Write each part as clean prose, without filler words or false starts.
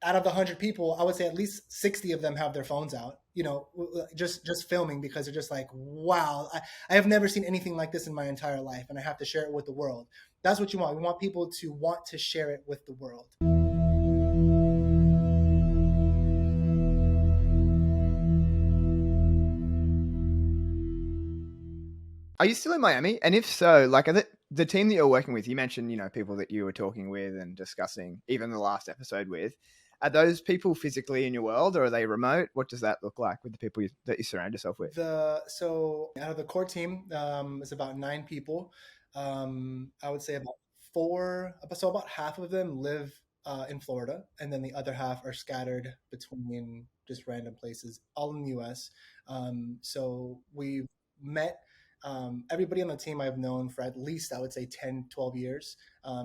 out of the 100 people, I would say at least 60 of them have their phones out, just filming, because they're just like, wow, I have never seen anything like this in my entire life, and I have to share it with the world. That's what you want. We want people to want to share it with the world. Are you still in Miami? And if so, like, are the team that you're working with, you mentioned, people that you were talking with and discussing, even the last episode with, are those people physically in your world, or are they remote? What does that look like with the people that you surround yourself with? So out of the core team, it's about 9 people. I would say about half of them live in Florida, and then the other half are scattered between just random places, all in the U.S. So we've met everybody on the team I've known for at least, I would say, 10, 12 years.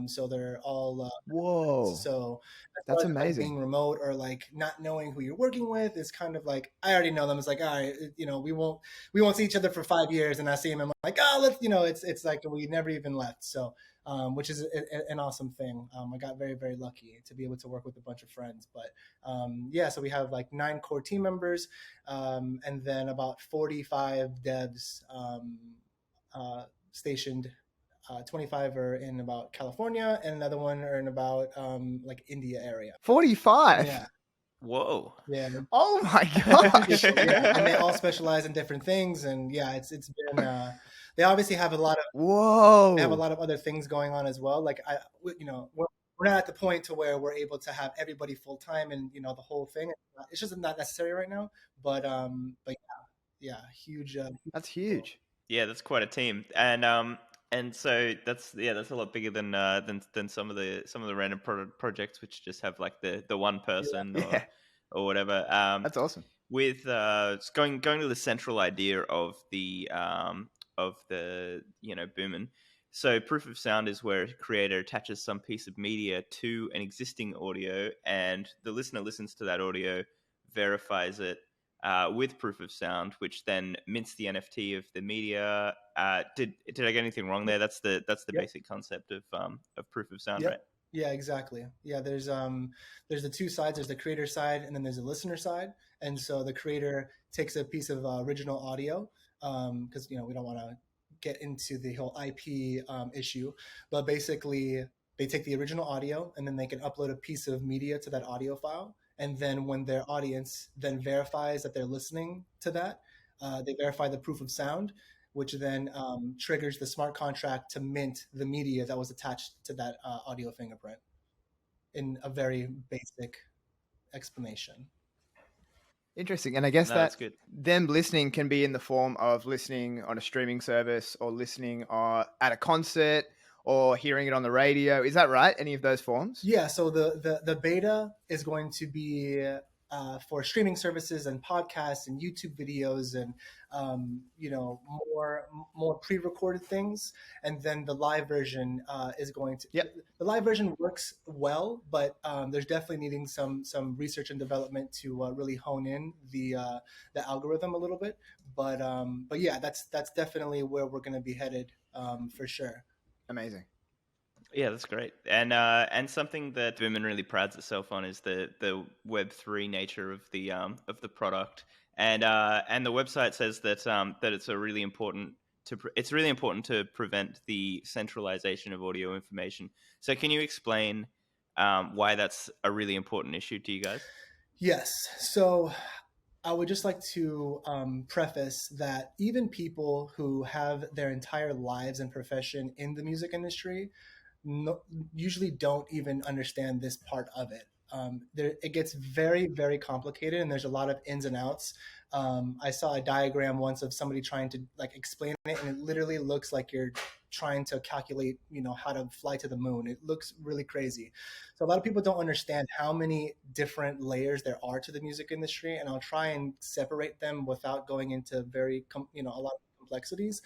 So they're all Whoa, so as far that's as like amazing. being remote or like not knowing who you're working with, is kind of like, I already know them. It's like, all right, we won't see each other for 5 years, and I see him, I'm like, oh, let's, it's like we never even left. So which is an awesome thing. I got very, very lucky to be able to work with a bunch of friends. But yeah, so we have like 9 core team members, and then about 45 devs stationed. 25 are in about California, and another one are in about like India area. 45. Yeah. Whoa. Yeah. Oh my gosh. Yeah, and they all specialize in different things, and yeah, it's been. They obviously have a lot of Whoa. they have a lot of other things going on as well. Like we're not at the point to where we're able to have everybody full time and the whole thing. It's just not necessary right now. But yeah, huge. That's huge. Yeah, that's quite a team, and so that's a lot bigger than some of the random projects which just have like the one person Yeah. or whatever. That's awesome. With going to the central idea of the Boomn. So proof of sound is where a creator attaches some piece of media to an existing audio, and the listener listens to that audio, verifies it with proof of sound, which then mints the NFT of the media. Did I get anything wrong there? That's the Yep. basic concept of proof of sound, Yep. right? Yeah, exactly. Yeah, there's the two sides. There's the creator side, and then there's the listener side. And so the creator takes a piece of original audio, because we don't want to get into the whole IP issue, but basically they take the original audio, and then they can upload a piece of media to that audio file. And then when their audience then verifies that they're listening to that, they verify the proof of sound, which then triggers the smart contract to mint the media that was attached to that audio fingerprint, in a very basic explanation. Interesting. And I guess That's good. them listening can be in the form of listening on a streaming service, or listening at a concert, or hearing it on the radio. Is that right? Any of those forms? Yeah. So the beta is going to be for streaming services and podcasts and YouTube videos, and more pre-recorded things. And then the live version is going to. Yep. The live version works well, but there's definitely needing some research and development to really hone in the algorithm a little bit. But yeah, that's definitely where we're going to be headed, for sure. Amazing. Yeah, that's great. And something that Boomn really prides itself on is the Web3 nature of the product. And the website says that it's really important to prevent the centralization of audio information. So can you explain why that's a really important issue to you guys? Yes. So I would just like to preface that even people who have their entire lives and profession in the music industry usually don't even understand this part of it. It gets very, very complicated, and there's a lot of ins and outs. I saw a diagram once of somebody trying to like explain it, and it literally looks like you're trying to calculate, how to fly to the moon. It looks really crazy. So a lot of people don't understand how many different layers there are to the music industry, and I'll try and separate them without going into a lot of complexities.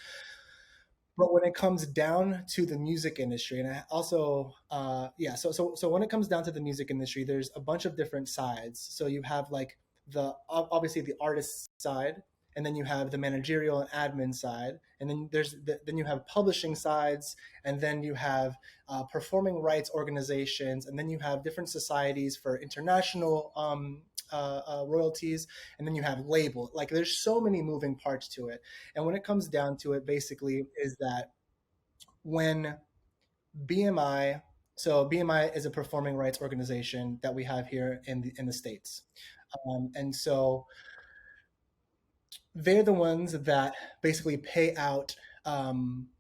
But when it comes down to the music industry, and I also, so when it comes down to the music industry, there's a bunch of different sides. So you have like obviously the artist side, and then you have the managerial and admin side, and then then you have publishing sides, and then you have performing rights organizations, and then you have different societies for international royalties, and then you have label. Like there's so many moving parts to it, and when it comes down to it, basically is that when BMI, so BMI is a performing rights organization that we have here in the States. And so they're the ones that basically pay out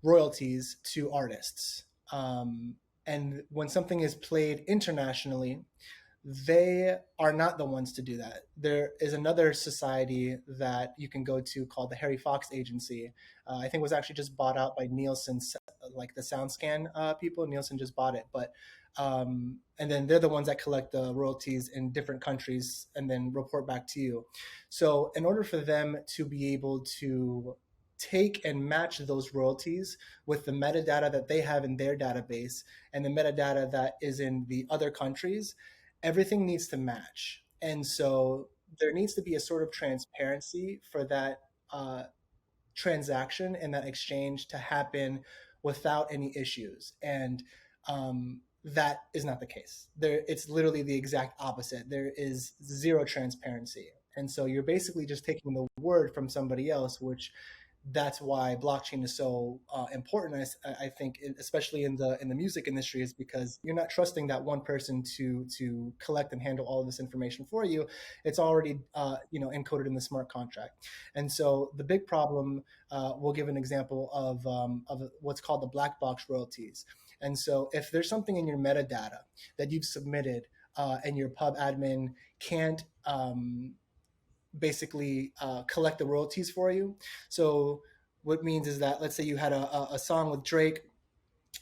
royalties to artists. And when something is played internationally, they are not the ones to do that. There is another society that you can go to called the Harry Fox Agency. I think it was actually just bought out by Nielsen, like the SoundScan people. Nielsen just bought it, but and then they're the ones that collect the royalties in different countries and then report back to you. So in order for them to be able to take and match those royalties with the metadata that they have in their database and the metadata that is in the other countries, everything needs to match. And so there needs to be a sort of transparency for that transaction and that exchange to happen without any issues. And that is not the case. It's literally the exact opposite. There is zero transparency. And so you're basically just taking the word from somebody else, which that's why blockchain is so important. I think, especially in the music industry, is because you're not trusting that one person to collect and handle all of this information for you. It's already encoded in the smart contract. And so the big problem, we'll give an example of what's called the black box royalties. And so if there's something in your metadata that you've submitted and your pub admin can't basically collect the royalties for you. So what it means is that, let's say you had a song with Drake,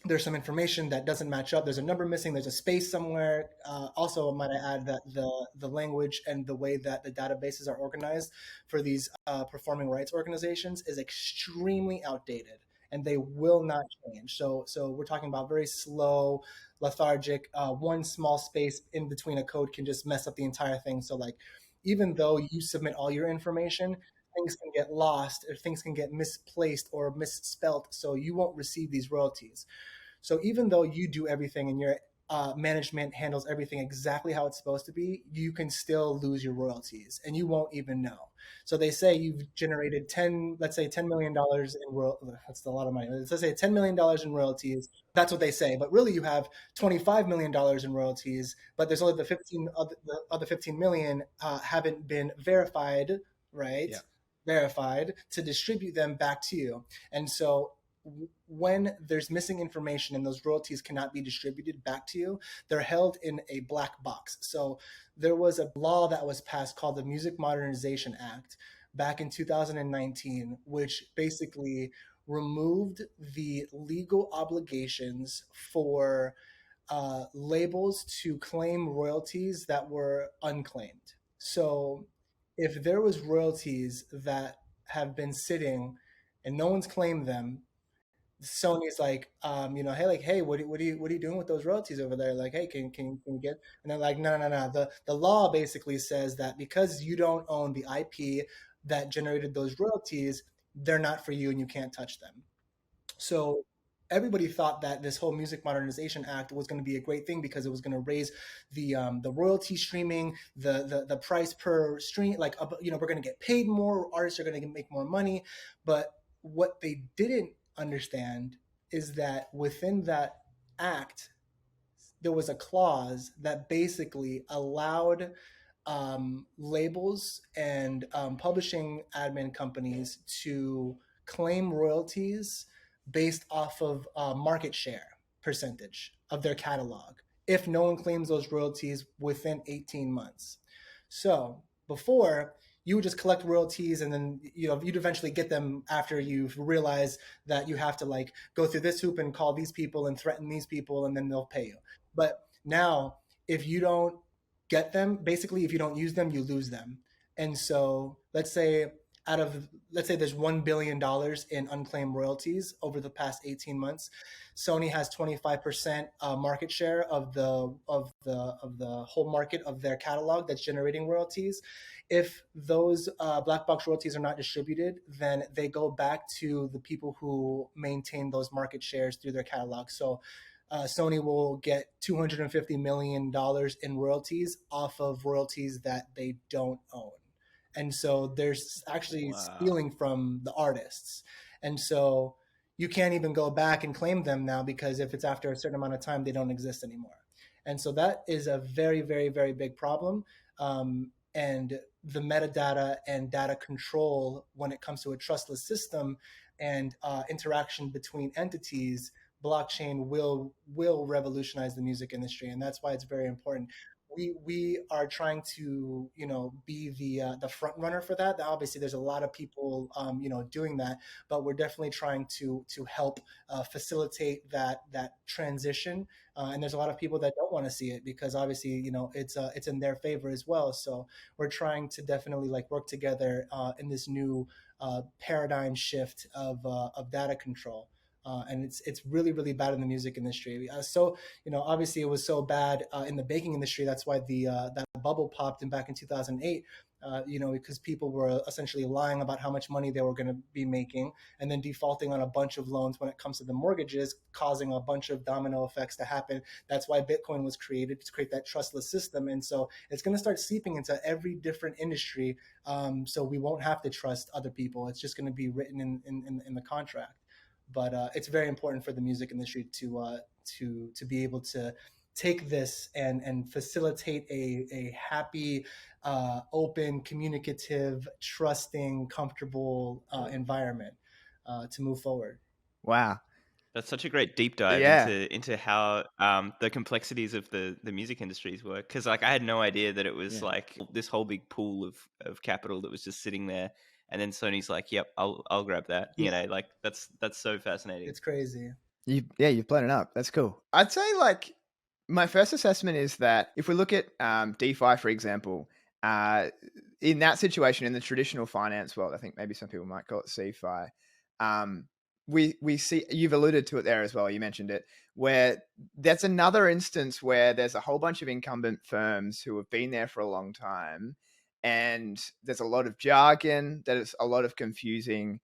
there's some information that doesn't match up, there's a number missing, there's a space somewhere. Also, might I add that the language and the way that the databases are organized for these performing rights organizations is extremely outdated, and they will not change. So we're talking about very slow, lethargic, one small space in between a code can just mess up the entire thing. So like, even though you submit all your information, things can get lost or things can get misplaced or misspelt, so you won't receive these royalties. So even though you do everything and your management handles everything exactly how it's supposed to be, you can still lose your royalties and you won't even know. So they say you've generated let's say $10 million in royalties. That's a lot of money. Let's say $10 million in royalties. That's what they say. But really you have $25 million in royalties, but there's only the other 15 million haven't been verified, right? Yeah. Verified to distribute them back to you. And so when there's missing information and those royalties cannot be distributed back to you, they're held in a black box. So there was a law that was passed called the Music Modernization Act back in 2019, which basically removed the legal obligations for labels to claim royalties that were unclaimed. So if there was royalties that have been sitting and no one's claimed them, Sony's like, hey, like, hey, what are you doing with those royalties over there? Like, hey, can you get? And they're like, no. The law basically says that because you don't own the IP that generated those royalties, they're not for you and you can't touch them. So everybody thought that this whole Music Modernization Act was going to be a great thing because it was going to raise the royalty streaming, the price per stream. Like, we're going to get paid more, artists are going to make more money. But what they didn't understand is that within that act, there was a clause that basically allowed labels and publishing admin companies to claim royalties based off of market share percentage of their catalog if no one claims those royalties within 18 months. So before, you would just collect royalties and then you'd eventually get them after you've realized that you have to like go through this hoop and call these people and threaten these people and then they'll pay you. But now if you don't get them, basically if you don't use them, you lose them. And so let's say out of, let's say there's $1 billion in unclaimed royalties over the past 18 months. Sony has 25% market share of the whole market of their catalog that's generating royalties. If those black box royalties are not distributed, then they go back to the people who maintain those market shares through their catalog. So Sony will get $250 million in royalties off of royalties that they don't own. And so there's actually stealing from the artists. And so you can't even go back and claim them now, because if it's after a certain amount of time, they don't exist anymore. And so that is a very, very, very big problem. And the metadata and data control when it comes to a trustless system and interaction between entities, blockchain will revolutionize the music industry, and that's why it's very important. We are trying to be the front runner for that. Obviously, there's a lot of people doing that, but we're definitely trying to help facilitate that transition. And there's a lot of people that don't want to see it, because obviously it's in their favor as well. So we're trying to definitely work together in this new paradigm shift of data control. And it's really, really bad in the music industry. So obviously it was so bad in the banking industry. That's why that bubble popped in back in 2008. Because people were essentially lying about how much money they were going to be making, and then defaulting on a bunch of loans when it comes to the mortgages, causing a bunch of domino effects to happen. That's why Bitcoin was created, to create that trustless system. And so it's going to start seeping into every different industry. So we won't have to trust other people. It's just going to be written in the contract. But it's very important for the music industry to be able to take this and facilitate a happy, open, communicative, trusting, comfortable environment to move forward. Wow. That's such a great deep dive Yeah. into how the complexities of the music industries work. Because I had no idea that it was this whole big pool of capital that was just sitting there, and then Sony's like, "Yep, I'll grab that." Yeah. That's so fascinating. It's crazy. You've blown it up. That's cool. I'd say my first assessment is that if we look at DeFi, for example, in that situation in the traditional finance world, I think maybe some people might call it CFI. We see, you've alluded to it there as well. You mentioned it, where that's another instance where there's a whole bunch of incumbent firms who have been there for a long time, and there's a lot of jargon. There's a lot of confusing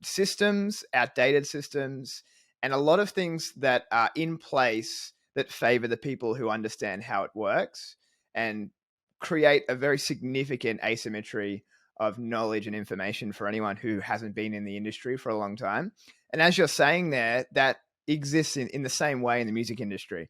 systems, outdated systems, and a lot of things that are in place that favor the people who understand how it works and create a very significant asymmetry of knowledge and information for anyone who hasn't been in the industry for a long time. And as you're saying there, that exists in the same way in the music industry.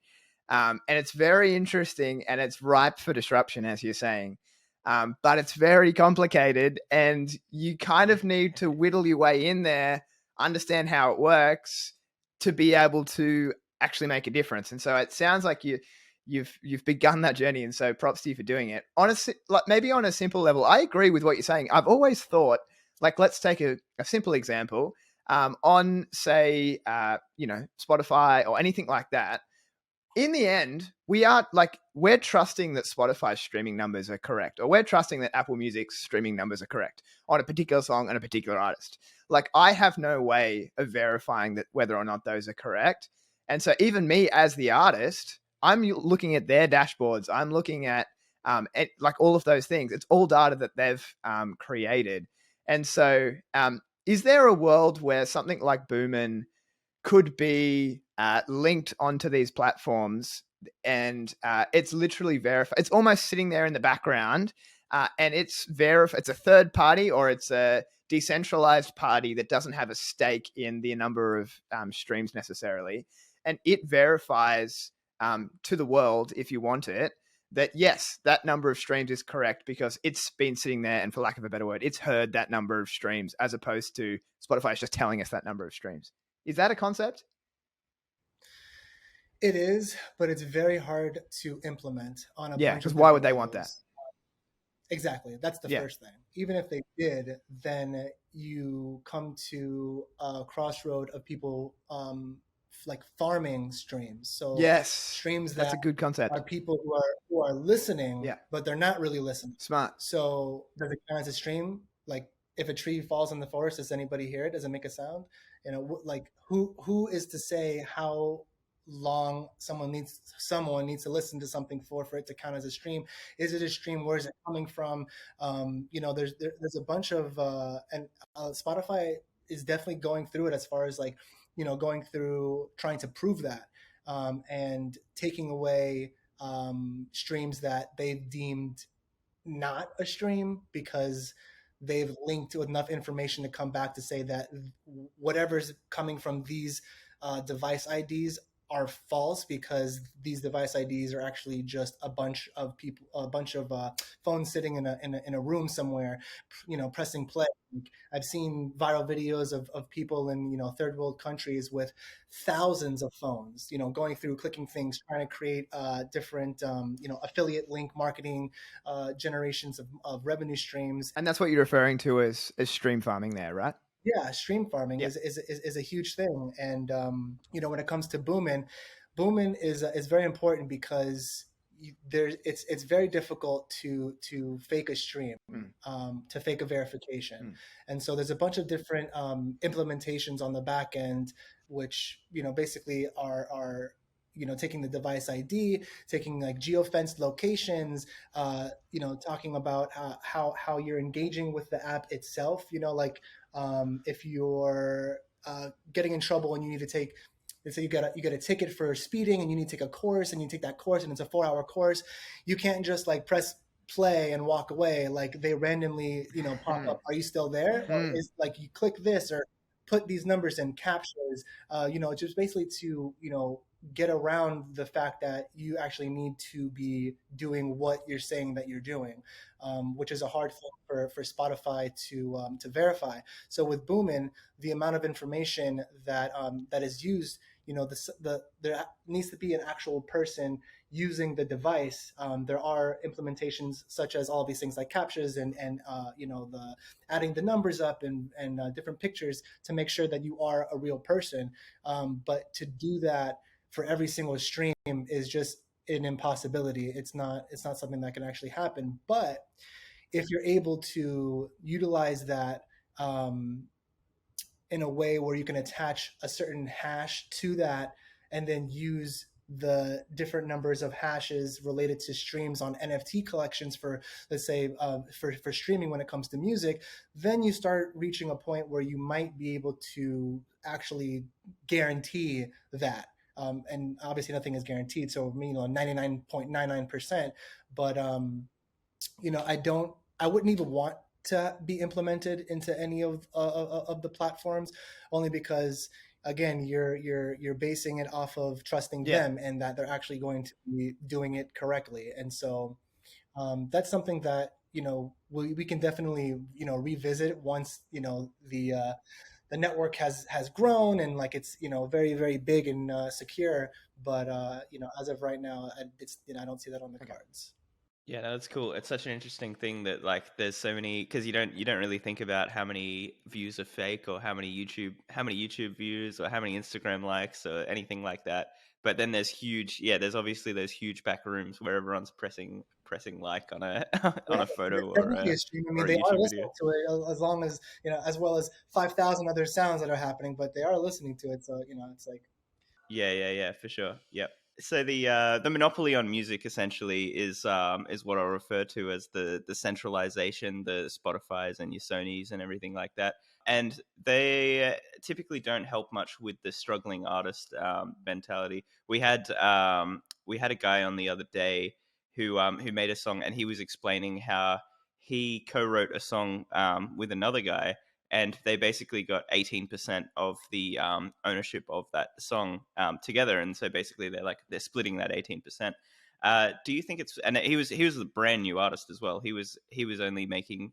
And it's very interesting, and it's ripe for disruption, as you're saying. But it's very complicated, and you kind of need to whittle your way in there, understand how it works, to be able to actually make a difference. And so it sounds like you've begun that journey, and so props to you for doing it. Maybe on a simple level, I agree with what you're saying. I've always thought, let's take a simple example. On say Spotify or anything like that. In the end, we're trusting that Spotify's streaming numbers are correct, or we're trusting that Apple Music's streaming numbers are correct on a particular song and a particular artist. I have no way of verifying that whether or not those are correct. And so even me as the artist, I'm looking at their dashboards. I'm looking at all of those things. It's all data that they've created. And so is there a world where something like Boomn could be linked onto these platforms, and it's literally verified? It's almost sitting there in the background, and it's it's a third party, or it's a decentralized party that doesn't have a stake in the number of streams necessarily, and it verifies to the world, if you want it, that yes, that number of streams is correct because it's been sitting there, and for lack of a better word, it's heard that number of streams, as opposed to Spotify is just telling us that number of streams. Is that a concept? It is, but it's very hard to implement on a bunch of because why would they levels. want that? Exactly. That's the first thing. Even if they did, then you come to a crossroad of people farming streams. So yes, streams that's a good concept. Are people who are listening, but they're not really listening. Smart. So does it count as a stream? if a tree falls in the forest, does anybody hear it? Does it make a sound? You know, like who is to say how long someone needs to listen to something for it to count as a stream? Is it a stream? Where is it coming from? You know, there's a bunch of and Spotify is definitely going through it as far as like, you know, going through trying to prove that, and taking away streams that they've deemed not a stream because they've linked to enough information to come back to say that whatever's coming from these device IDs are false, because these device IDs are actually just a bunch of people, a bunch of phones sitting in a room somewhere, you know, pressing play. I've seen viral videos of people in, you know, third world countries with thousands of phones, you know, going through clicking things, trying to create different, you know, affiliate link marketing, generations of revenue streams. And that's what you're referring to as stream farming there, right? Yeah, stream farming Yeah. is a huge thing, and you know, when it comes to Boomn, Boomn is very important because it's very difficult to fake a stream, to fake a verification, and so there's a bunch of different implementations on the back end, which, you know, basically are, you know, taking the device ID, taking like geofenced locations, you know, talking about how you're engaging with the app itself, you know, like if you're getting in trouble and you need to take, let's say you get a ticket for speeding and you need to take a course, and you take that course and it's a 4-hour course, you can't just like press play and walk away. Like they randomly, you know, pop up. Are you still there? Or is like you click this or put these numbers in captures, you know, just basically to, you know, get around the fact that you actually need to be doing what you're saying that you're doing, which is a hard thing for Spotify to verify. So with Boomn, the amount of information that is used, you know, there needs to be an actual person using the device. There are implementations such as all these things like captures and you know, the adding the numbers up and different pictures to make sure that you are a real person. But to do that for every single stream is just an impossibility. It's not something that can actually happen. But if you're able to utilize that in a way where you can attach a certain hash to that and then use the different numbers of hashes related to streams on NFT collections for, let's say, for streaming when it comes to music, then you start reaching a point where you might be able to actually guarantee that. And obviously nothing is guaranteed. So, you know, 99.99%, but, you know, I wouldn't even want to be implemented into any of the platforms, only because again, you're basing it off of trusting them and that they're actually going to be doing it correctly. And so that's something that, you know, we can definitely, you know, revisit once, you know, the network has grown and like it's, you know, very very big and secure. But you know, as of right now, it's, you know, I don't see that on the cards. Yeah, no, that's cool. It's such an interesting thing that like there's so many, because you don't really think about how many views are fake or how many YouTube views or how many Instagram likes or anything like that. But then there's obviously those huge back rooms where everyone's pressing like on a on Yeah, a photo they're or definitely a stream. I mean, a they are YouTube listening video. to it as long as, you know, as well as 5,000 other sounds that are happening, but they are listening to it. So, you know, it's like, Yeah, for sure. Yep. So the monopoly on music essentially is what I refer to as the centralization, the Spotify's and your Sony's and everything like that. And they typically don't help much with the struggling artist mentality. We had a guy on the other day who made a song, and he was explaining how he co-wrote a song with another guy, and they basically got 18% of the ownership of that song together, and so basically they're splitting that 18%. Do you think it's, and he was a brand new artist as well. He was only making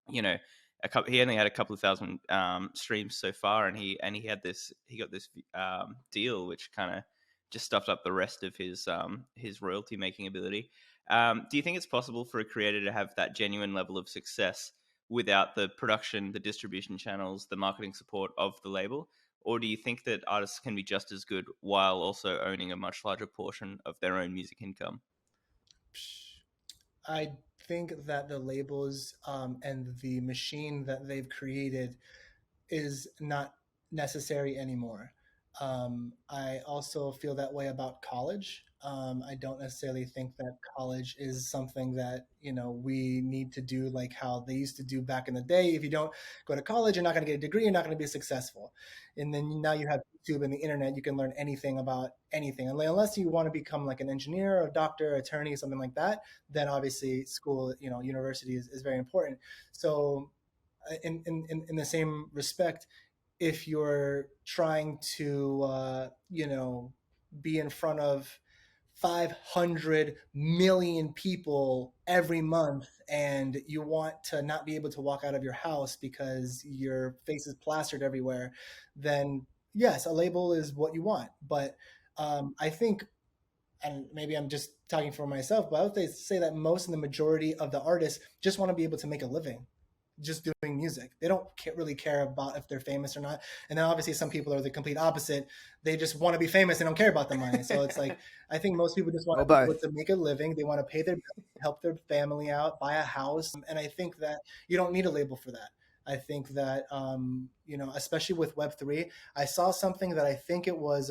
you know he only had a couple of thousand streams so far, and he got this deal which kind of just stuffed up the rest of his royalty making ability. Do you think it's possible for a creator to have that genuine level of success without the production, the distribution channels, the marketing support of the label? Or do you think that artists can be just as good while also owning a much larger portion of their own music income? I think that the labels and the machine that they've created is not necessary anymore. I also feel that way about college. I don't necessarily think that college is something that, you know, we need to do like how they used to do back in the day. If you don't go to college, you're not going to get a degree, you're not going to be successful. And then now you have YouTube and the internet, you can learn anything about anything. And unless you want to become like an engineer or a doctor, attorney, something like that, then obviously school, you know, university is very important. So in the same respect, if you're trying to you know, be in front of 500 million people every month and you want to not be able to walk out of your house because your face is plastered everywhere, then yes, a label is what you want. But I think, and maybe I'm just talking for myself, but I would say that most and the majority of the artists just want to be able to make a living just doing music. They don't really care about if they're famous or not. And then obviously some people are the complete opposite. They just want to be famous and don't care about the money. So it's like, I think most people just want Or to be able both. to make a living. They want to pay their bills, help their family out, buy a house. And I think that you don't need a label for that. I think that, you know, especially with Web3, I saw something that I think it was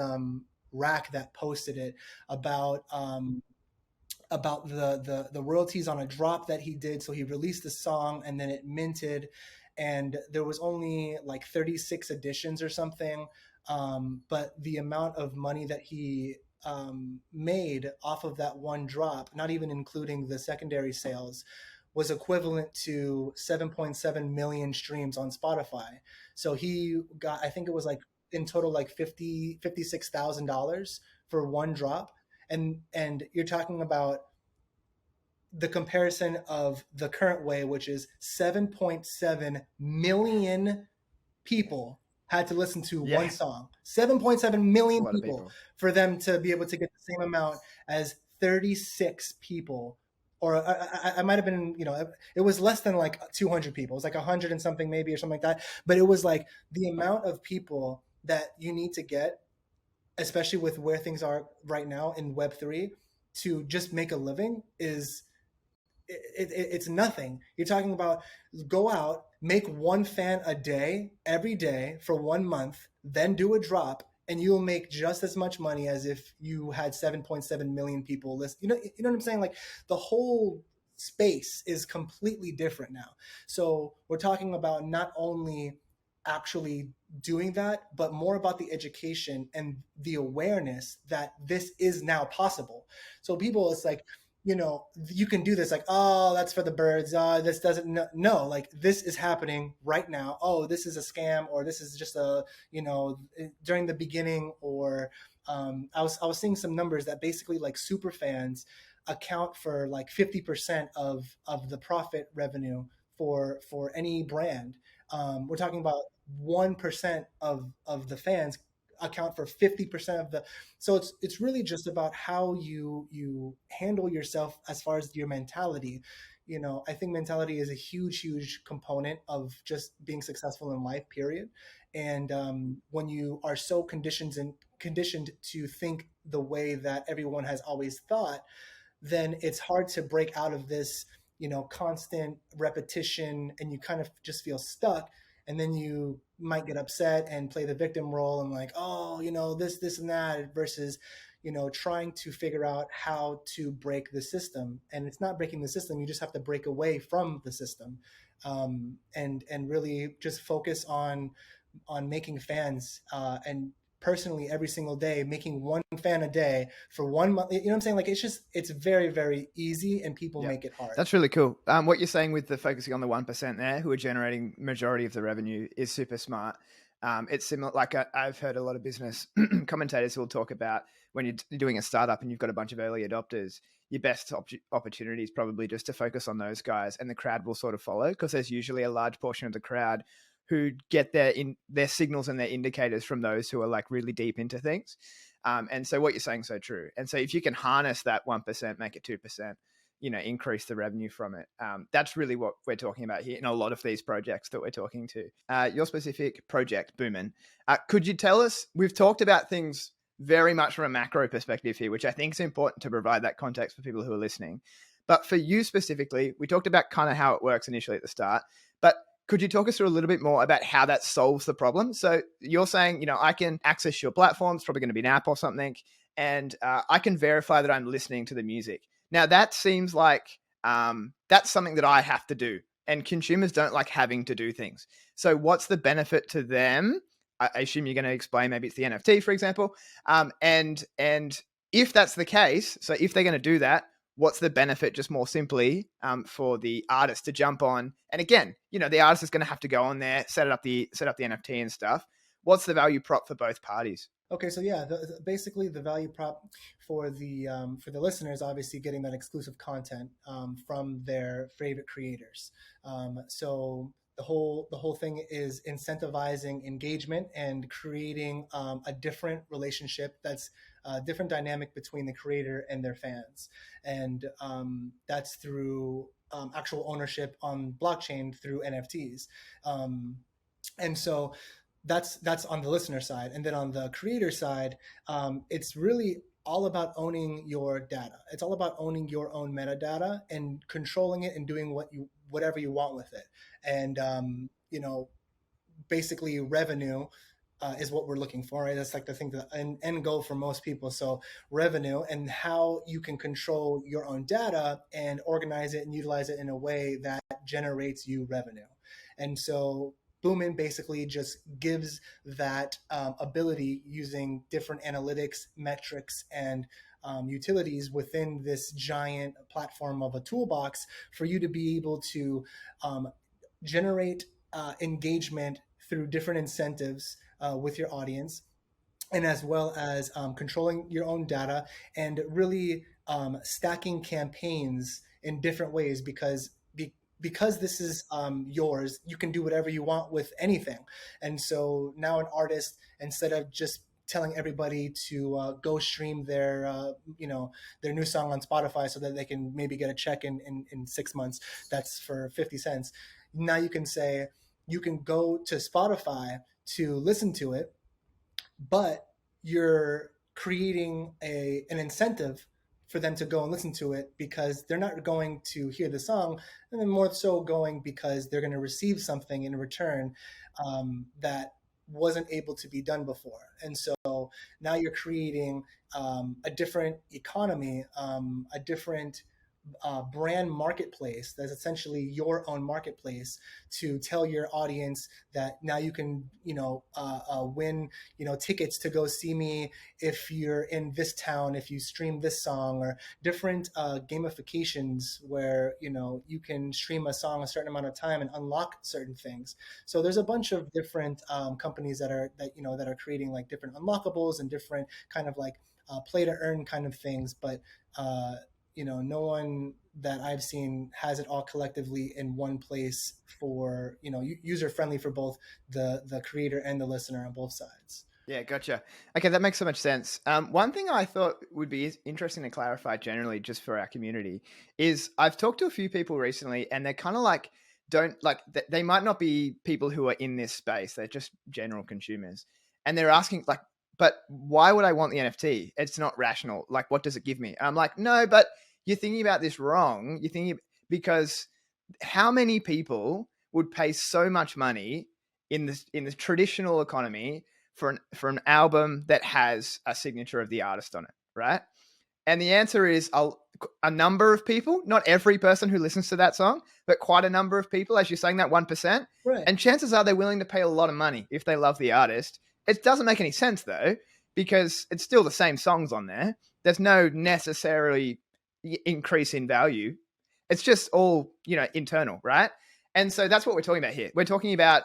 Rack that posted it about the royalties on a drop that he did. So he released the song and then it minted, and there was only like 36 editions or something. But the amount of money that he made off of that one drop, not even including the secondary sales, was equivalent to 7.7 million streams on Spotify. So he got, I think it was like in total like $56,000 for one drop. And you're talking about the comparison of the current way, which is 7.7 million people had to listen to one song. 7.7 million people for them to be able to get the same amount as 36 people. Or I might have been, you know, it was less than like 200 people. It was like 100 and something maybe or something like that. But it was like the amount of people that you need to get, especially with where things are right now in Web3, to just make a living is it's nothing. You're talking about go out, make one fan a day, every day for 1 month, then do a drop, and you'll make just as much money as if you had 7.7 million people listen. You know what I'm saying? Like the whole space is completely different now. So we're talking about not only actually doing that, but more about the education and the awareness that this is now possible. So people, it's like, you know, you can do this, like, oh, that's for the birds. This doesn't, no, like this is happening right now. Oh, this is a scam, or this is just a, you know, during the beginning, or I was seeing some numbers that basically like super fans account for like 50% of the profit revenue for any brand. We're talking about 1% of the fans account for 50% of the. So it's really just about how you handle yourself as far as your mentality. You know, I think mentality is a huge component of just being successful in life, period. And when you are so conditioned to think the way that everyone has always thought, then it's hard to break out of this, you know, constant repetition, and you kind of just feel stuck. And then you might get upset and play the victim role and like, oh, you know, this and that, versus, you know, trying to figure out how to break the system. And it's not breaking the system, you just have to break away from the system, and really just focus on making fans, and personally every single day making one fan a day for 1 month. You know what I'm saying? Like it's very easy, and people make it hard. That's really cool. What you're saying with the focusing on the 1% there who are generating majority of the revenue is super smart. It's similar, like I've heard a lot of business commentators who will talk about when you're doing a startup and you've got a bunch of early adopters, your best opportunity is probably just to focus on those guys, and the crowd will sort of follow, because there's usually a large portion of the crowd who get their signals and their indicators from those who are like really deep into things. And so what you're saying is so true. And so if you can harness that 1%, make it 2%, you know, increase the revenue from it. That's really what we're talking about here in a lot of these projects that we're talking to. Your specific project, Boomn, could you tell us, we've talked about things very much from a macro perspective here, which I think is important to provide that context for people who are listening. But for you specifically, we talked about kind of how it works initially at the start, but could you talk us through a little bit more about how that solves the problem? So you're saying, I can access your platform. It's probably going to be an app or something, and I can verify that I'm listening to the music. Now, that seems like that's something that I have to do, and consumers don't like having to do things. So what's the benefit to them? I assume you're going to explain, maybe it's the NFT, for example. And if that's the case, so if they're going to do that, what's the benefit just more simply for the artist to jump on? And again, the artist is going to have to go on there, set up the NFT and stuff. What's the value prop for both parties? Okay, so yeah, basically the value prop for the listeners, obviously getting that exclusive content from their favorite creators. So the whole thing is incentivizing engagement and creating a different relationship that's a different dynamic between the creator and their fans, and that's through actual ownership on blockchain through NFTs, and so that's on the listener side. And then on the creator side, it's really all about owning your data. It's all about owning your own metadata and controlling it and doing whatever you want with it. And basically revenue is what we're looking for, right? That's like the thing, the end goal for most people. So revenue, and how you can control your own data and organize it and utilize it in a way that generates you revenue. And so Boomn basically just gives that ability using different analytics, metrics, and utilities within this giant platform of a toolbox for you to be able to generate engagement through different incentives with your audience, and as well as controlling your own data and really stacking campaigns in different ways, because this is yours, you can do whatever you want with anything. And so now an artist, instead of just telling everybody to go stream their their new song on Spotify so that they can maybe get a check in 6 months that's for 50 cents, now you can say you can go to Spotify to listen to it, but you're creating an incentive for them to go and listen to it, because they're not going to hear the song, and then more so going because they're going to receive something in return that wasn't able to be done before. And so now you're creating a different economy, a different brand marketplace that's essentially your own marketplace to tell your audience that now you can win tickets to go see me if you're in this town, if you stream this song, or different gamifications where you can stream a song a certain amount of time and unlock certain things. So there's a bunch of different companies that are creating like different unlockables and different kind of like play to earn kind of things, but no one that I've seen has it all collectively in one place for, user friendly for both the creator and the listener on both sides. Yeah, gotcha. Okay, that makes so much sense. One thing I thought would be interesting to clarify generally just for our community is I've talked to a few people recently, and they're kind of like, they might not be people who are in this space. They're just general consumers. And they're asking like, but why would I want the NFT? It's not rational. Like, what does it give me? And I'm like, no, but you're thinking about this wrong. You're thinking, because how many people would pay so much money in the traditional economy for an album that has a signature of the artist on it, right? And the answer is a number of people, not every person who listens to that song, but quite a number of people, as you're saying, that 1%. Right. And chances are they're willing to pay a lot of money if they love the artist. It doesn't make any sense though, because it's still the same songs on there. There's no necessarily increase in value. It's just all, internal, right? And so that's what we're talking about here. We're talking about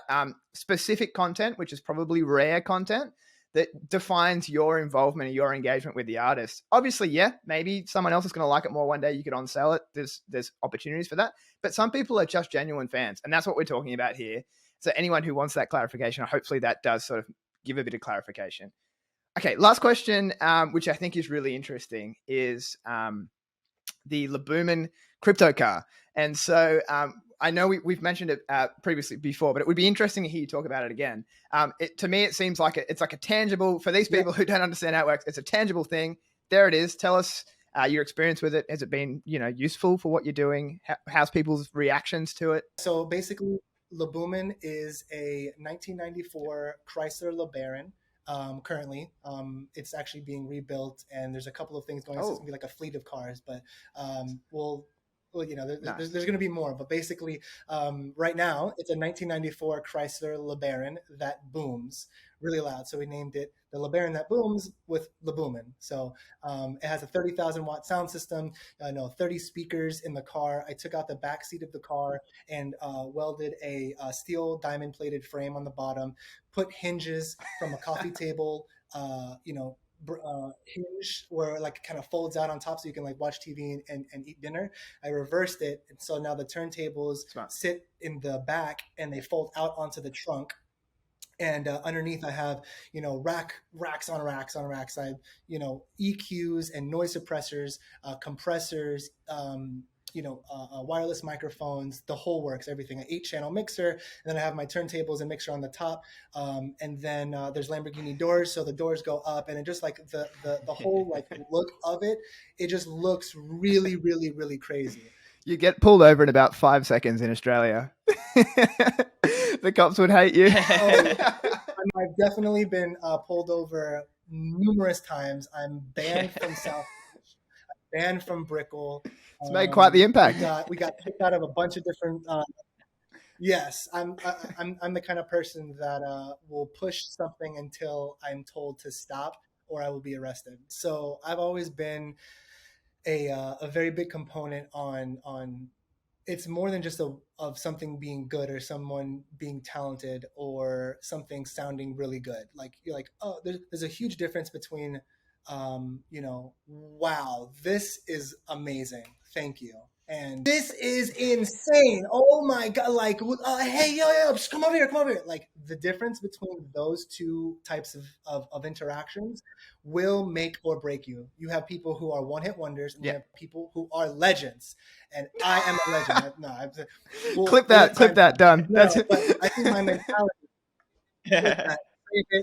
specific content, which is probably rare content that defines your involvement and your engagement with the artist. Obviously, yeah, maybe someone else is going to like it more one day. You could on-sell it. There's opportunities for that. But some people are just genuine fans, and that's what we're talking about here. So anyone who wants that clarification, hopefully that does sort of give a bit of clarification. Okay, last question, which I think is really interesting, is the LeBaron crypto car. And so I know we've mentioned it previously before, but it would be interesting to hear you talk about it again. To me, it seems like it's like a tangible, for these people who don't understand how it works, it's a tangible thing. There it is. Tell us Your experience with it, has it been, useful for what you're doing? How's people's reactions to it? So basically, Boomn is a 1994 Chrysler LeBaron. Currently, it's actually being rebuilt, and there's a couple of things going on. So it's gonna be like a fleet of cars, but there's going to be more. But basically, right now, it's a 1994 Chrysler LeBaron that booms really loud. So we named it the LeBaron that booms with Boomn. So it has a 30,000-watt sound system, 30 speakers in the car. I took out the back seat of the car and welded a steel diamond-plated frame on the bottom, put hinges from a coffee table, hinge where like kind of folds out on top so you can like watch TV and eat dinner. I reversed it, and so now the turntables sit in the back and they fold out onto the trunk. And underneath, I have racks on racks on racks. I have EQs and noise suppressors, compressors, wireless microphones, the whole works, everything. An 8-channel mixer, and then I have my turntables and mixer on the top. And then there's Lamborghini doors, so the doors go up, and it just like the whole like look of it, it just looks really, really, really crazy. You get pulled over in about 5 seconds in Australia. The cops would hate you. I've definitely been pulled over numerous times. I'm banned from South Beach. I'm banned from Brickell. It's made quite the impact. We got kicked out of a bunch of different. Yes, I'm the kind of person that will push something until I'm told to stop, or I will be arrested. So I've always been a very big component on. It's more than just of something being good or someone being talented or something sounding really good. Like you're like, oh, there's a huge difference between, wow, this is amazing. Thank you. And this is insane. Oh my God. Like, hey, yo, just come over here. Like the difference between those two types of interactions will make or break you. You have people who are one-hit wonders, and you have people who are legends. And I am a legend. Clip that, done. No, but I think my mentality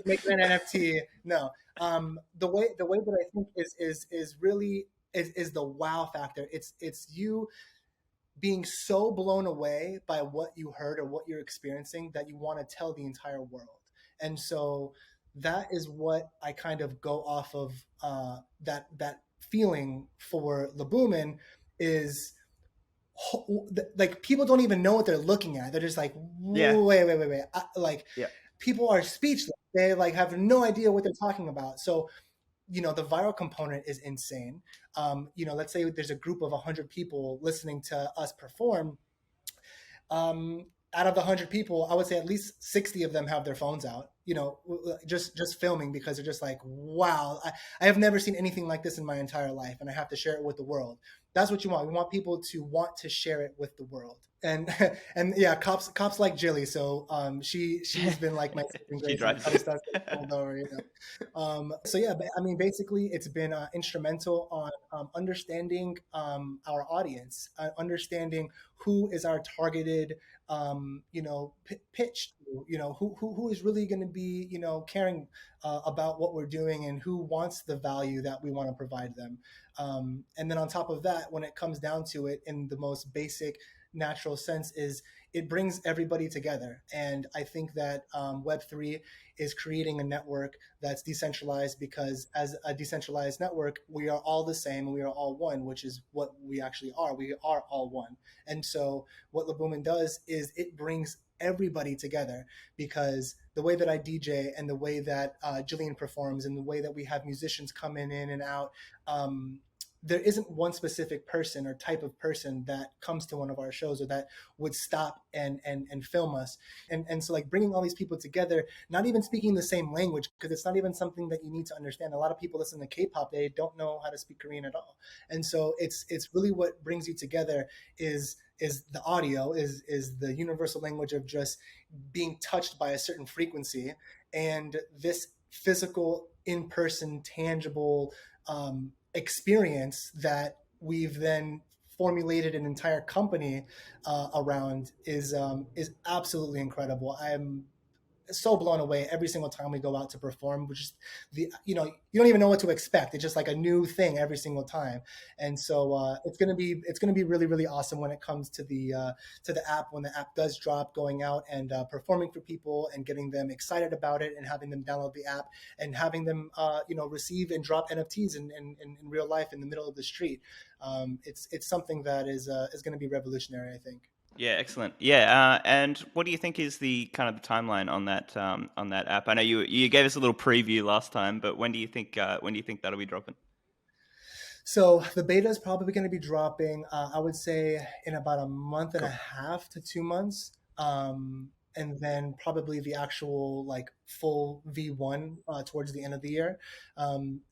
make an NFT. No. The way that I think is really is the wow factor. It's you being so blown away by what you heard or what you're experiencing that you want to tell the entire world. And so that is what I kind of go off of, that feeling for Boomn is like people don't even know what they're looking at. They're just like, wait. People are speechless. They like have no idea what they're talking about. So the viral component is insane. Let's say there's a group of 100 people listening to us perform. Out of the 100 people, I would say at least 60 of them have their phones out, just filming, because they're just like, wow, I have never seen anything like this in my entire life, and I have to share it with the world. That's what you want. We want people to want to share it with the world. And yeah, cops like Jilly. So she's been like my she drives so yeah, I mean, basically, it's been instrumental on understanding our audience, understanding who is our targeted pitch to, who is really going to be caring about what we're doing, and who wants the value that we want to provide them. And then on top of that, when it comes down to it, in the most basic natural sense, is it brings everybody together. And I think that Web3 is creating a network that's decentralized, because as a decentralized network, we are all the same and we are all one, which is what we actually are. We are all one. And so what Boomn does is it brings everybody together, because the way that I DJ and the way that Jillian performs and the way that we have musicians come in and out, there isn't one specific person or type of person that comes to one of our shows or that would stop and film us. And so like bringing all these people together, not even speaking the same language, because it's not even something that you need to understand. A lot of people listen to K-pop, they don't know how to speak Korean at all. And so it's really what brings you together is the audio, is the universal language of just being touched by a certain frequency, and this physical, in-person, tangible experience that we've then formulated an entire company around is absolutely incredible. I'm so blown away every single time we go out to perform, which is you don't even know what to expect. It's just like a new thing every single time. And so it's going to be really, really awesome when it comes to the app, when the app does drop, going out and performing for people and getting them excited about it and having them download the app and having them receive and drop NFTs in real life in the middle of the street. It's something that is going to be revolutionary, I think. Yeah, excellent. Yeah, and what do you think is the kind of the timeline on that app? I know you gave us a little preview last time, but when do you think that'll be dropping? So the beta is probably going to be dropping, I would say, in about a month and a half to 2 months. And then probably the actual like full V1 towards the end of the year.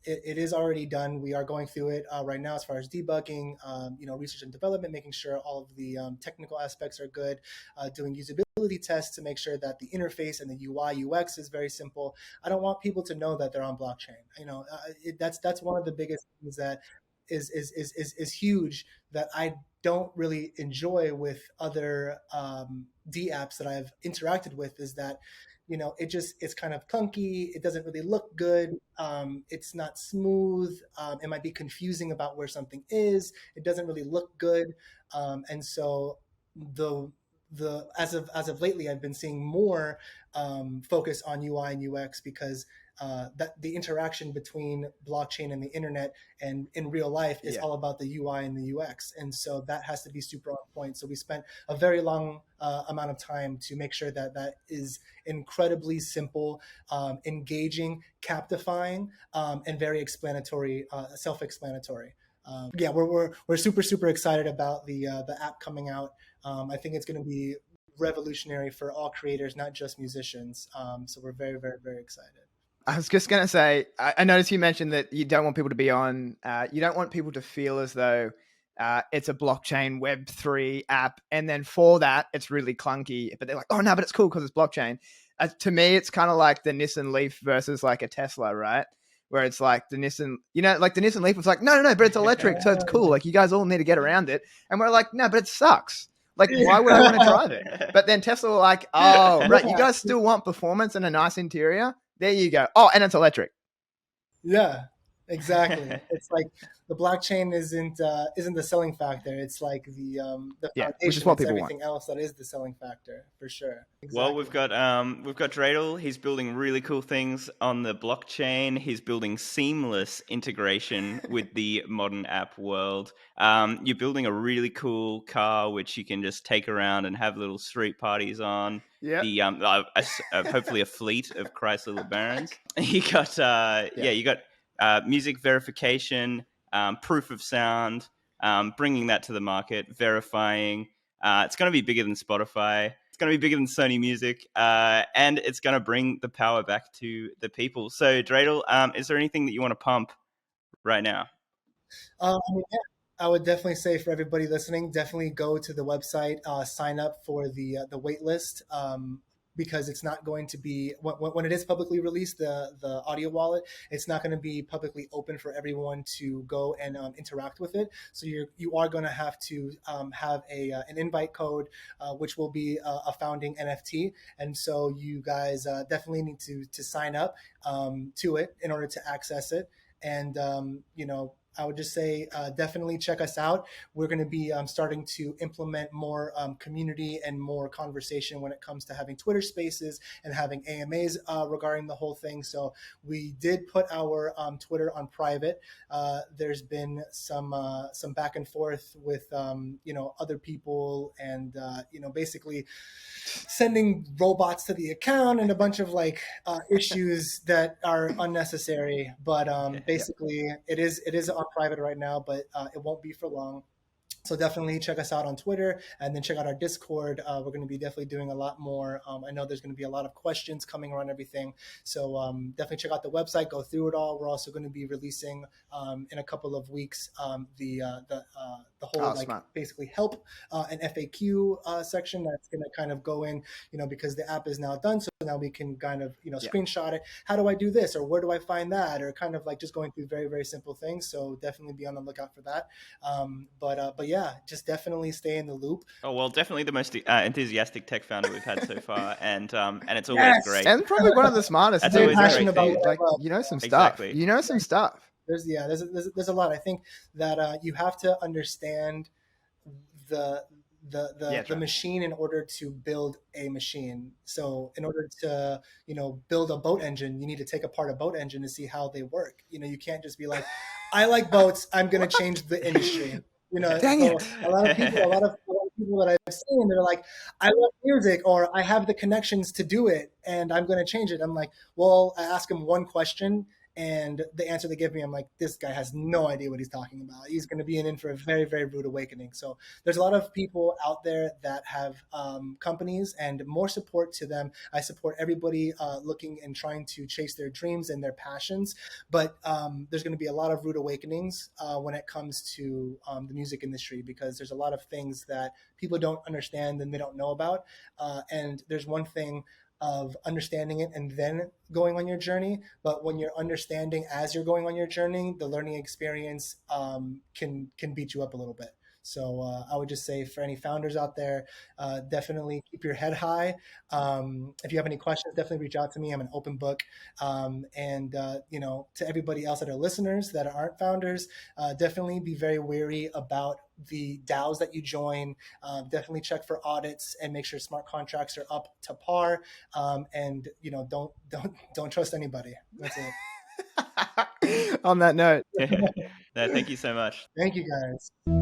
It is already done. We are going through it right now as far as debugging, research and development, making sure all of the technical aspects are good, doing usability tests to make sure that the interface and the UI UX is very simple. I don't want people to know that they're on blockchain. That's one of the biggest things that is huge that I don't really enjoy with other dApps that I've interacted with, is that it's kind of clunky. It doesn't really look good. It's not smooth. It might be confusing about where something is. It doesn't really look good. And so as of lately, I've been seeing more focus on UI and UX, because that the interaction between blockchain and the internet and in real life is all about the UI and the UX. And so that has to be super on point. So we spent a very long amount of time to make sure that that is incredibly simple, engaging, captifying, and very explanatory, self-explanatory. We're super excited about the app coming out. I think it's going to be revolutionary for all creators, not just musicians. So we're very, very, very excited. I was just going to say, I noticed you mentioned that you don't want people to be on, you don't want people to feel as though it's a blockchain Web3 app. And then for that, it's really clunky, but they're like, oh no, but it's cool because it's blockchain. To me, it's kind of like the Nissan Leaf versus like a Tesla, right? Where it's like the Nissan, like the Nissan Leaf was like, no, but it's electric. So it's cool. Like you guys all need to get around it. And we're like, no, but it sucks. Like, why would I want to drive it? But then Tesla were like, oh, right, you guys still want performance and a nice interior? There you go. Oh, and it's electric. Yeah, exactly. It's like the blockchain isn't the selling factor. It's like the foundation. Which is what people everything want. else that is the selling factor, for sure. Exactly. Well, we've got Draydel. He's building really cool things on the blockchain. He's building seamless integration with the modern app world. You're building a really cool car which you can just take around and have little street parties on. Yeah. The hopefully a fleet of Chrysler LeBarons. You got music verification, proof of sound, bringing that to the market, verifying. It's going to be bigger than Spotify. It's going to be bigger than Sony Music, and it's going to bring the power back to the people. So, Draydel, is there anything that you want to pump right now? I would definitely say for everybody listening, definitely go to the website, sign up for the wait list, because it's not going to be, when it is publicly released, the audio wallet, it's not going to be publicly open for everyone to go and interact with it. So you are going to have to have an invite code, which will be a founding NFT. And so you guys definitely need to sign up to it in order to access it. And, I would just say definitely check us out. We're going to be starting to implement more community and more conversation when it comes to having Twitter spaces and having AMAs regarding the whole thing. So we did put our Twitter on private. There's been some back and forth with other people, and basically sending robots to the account and a bunch of issues that are unnecessary. But basically, it is on private right now, but it won't be for long. So definitely check us out on Twitter, and then check out our Discord. We're going to be definitely doing a lot more. I know there's going to be a lot of questions coming around everything. So definitely check out the website, go through it all. We're also going to be releasing in a couple of weeks the the whole like smart. basically help an FAQ section that's going to kind of go in, because the app is now done. So now we can kind of, screenshot it. How do I do this? Or where do I find that? Or kind of like just going through very, very simple things. So definitely be on the lookout for that. But yeah, just definitely stay in the loop. Oh, well, definitely the most enthusiastic tech founder we've had so far. And it's always great. And probably one of the smartest. That's Dude. always passionate great. about Like, some stuff. Exactly. Some stuff. There's a lot. I think that you have to understand the machine in order to build a machine. So in order to build a boat engine, you need to take apart a boat engine to see how they work. You can't just be like, I like boats, I'm gonna change the industry. Dang it. A lot of people that I've seen, they're like, I love music, or I have the connections to do it, and I'm going to change it. I'm like, well, I ask them one question, and the answer they give me, I'm like, this guy has no idea what he's talking about. He's going to be in for a very, very rude awakening. So there's a lot of people out there that have companies, and more support to them. I support everybody looking and trying to chase their dreams and their passions. But there's going to be a lot of rude awakenings when it comes to the music industry, because there's a lot of things that people don't understand and they don't know about. And there's one thing of understanding it and then going on your journey. But when you're understanding as you're going on your journey, the learning experience can beat you up a little bit. So I would just say for any founders out there, definitely keep your head high. If you have any questions, definitely reach out to me. I'm an open book. And to everybody else that are listeners that aren't founders, definitely be very wary about the DAOs that you join. Definitely check for audits and make sure smart contracts are up to par. And don't trust anybody. That's it. On that note. No, thank you so much. Thank you, guys.